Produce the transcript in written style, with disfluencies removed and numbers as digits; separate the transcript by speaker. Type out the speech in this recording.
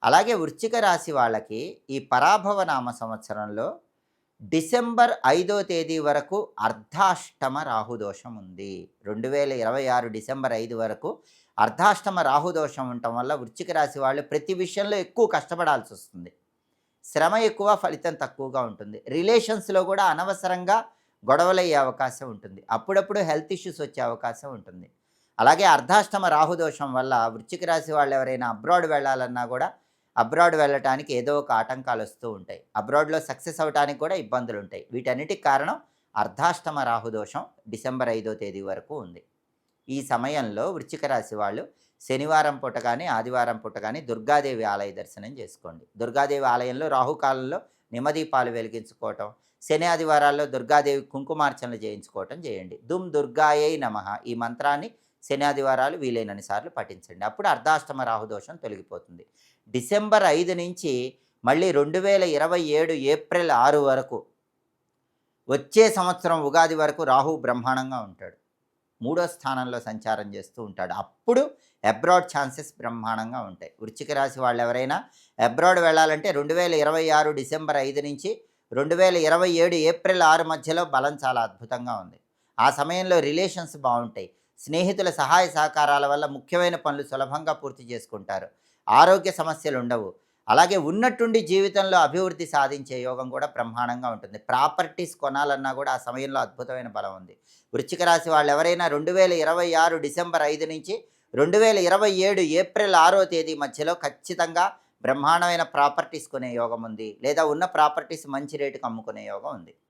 Speaker 1: అలాగే వృశ్చిక రాశి వాళ్ళకి ఈ పరాభవ నామ సంవత్సరంలో డిసెంబర్ 5వ తేదీ వరకు అర్ధాష్టమ రాహుదోషం ఉంది. 2026 డిసెంబర్ 5 వరకు అర్ధాష్టమ రాహుదోషం ఉండటం వల్ల వృశ్చిక రాశి వాళ్ళు ప్రతి విషయంలో ఎక్కువ కష్టపడాల్సొస్తుంది. శ్రమ ఎక్కువ, ఫలితం తక్కువగా ఉంటుంది. రిలేషన్స్‌లో కూడా అనవసరంగా గొడవలయ్యే అవకాశం ఉంటుంది. అప్పుడప్పుడు హెల్త్ ఇష్యూస్ వచ్చే అవకాశం ఉంటుంది. అలాగే అర్ధాష్టమ రాహుదోషం వల్ల వృశ్చిక రాశి వాళ్ళు ఎవరైనా అబ్రాడ్ వెళ్ళాలన్నా కూడా అబ్రాడ్ వెళ్ళటానికి ఏదో ఒక ఆటంకాలు వస్తూ ఉంటాయి. అబ్రాడ్‌లో సక్సెస్ అవ్వటానికి కూడా ఇబ్బందులుంటాయి. వీటన్నిటికి కారణం అర్ధాష్టమ రాహుదోషం డిసెంబర్ 5వ తేదీ వరకు ఉంది. ఈ సమయంలో వృశ్చిక రాశి వాళ్ళు శనివారం పూట కానీ, ఆదివారం పూట కానీ దుర్గాదేవి ఆలయ దర్శనం చేసుకోండి. దుర్గాదేవి ఆలయంలో రాహుకాలంలో నిమ్మదీపాలు వెలిగించుకోవటం, శని ఆదివారాల్లో దుర్గాదేవి కుంకుమార్చనలు చేయించుకోవటం చేయండి. దుమ్ దుర్గాయై నమః ఈ మంత్రాన్ని శని ఆదివారాలు వీలైనన్ని సార్లు పఠించండి. అప్పుడు అర్ధాష్టమ రాహుదోషం తొలగిపోతుంది. డిసెంబర్ 5 నుంచి మళ్ళీ 2027 ఏప్రిల్ 6 వరకు వచ్చే సంవత్సరం ఉగాది వరకు రాహు బ్రహ్మాండంగా ఉంటాడు. మూడో స్థానంలో సంచారం చేస్తూ ఉంటాడు. అప్పుడు అబ్రాడ్ ఛాన్సెస్ బ్రహ్మాండంగా ఉంటాయి. వృశ్చిక రాశి వాళ్ళు ఎవరైనా అబ్రాడ్ వెళ్ళాలంటే 2026 డిసెంబర్ 5 నుంచి 2027 ఏప్రిల్ 6 మధ్యలో బలం చాలా అద్భుతంగా ఉంది. ఆ సమయంలో రిలేషన్స్ బాగుంటాయి. స్నేహితుల సహాయ సహకారాల వల్ల ముఖ్యమైన పనులు సులభంగా పూర్తి చేసుకుంటారు. ఆరోగ్య సమస్యలు ఉండవు. అలాగే ఉన్నట్టుండి జీవితంలో అభివృద్ధి సాధించే యోగం కూడా బ్రహ్మాండంగా ఉంటుంది. ప్రాపర్టీస్ కొనాలన్నా కూడా ఆ సమయంలో అద్భుతమైన బలం ఉంది. వృశ్చిక రాశి వాళ్ళు ఎవరైనా 2026 డిసెంబర్ 5 నుంచి 2027 ఏప్రిల్ 6వ తేదీ మధ్యలో ఖచ్చితంగా బ్రహ్మాండమైన ప్రాపర్టీస్ కొనే యోగం ఉంది. లేదా ఉన్న ప్రాపర్టీస్ మంచి రేటుకి అమ్ముకునే యోగం ఉంది.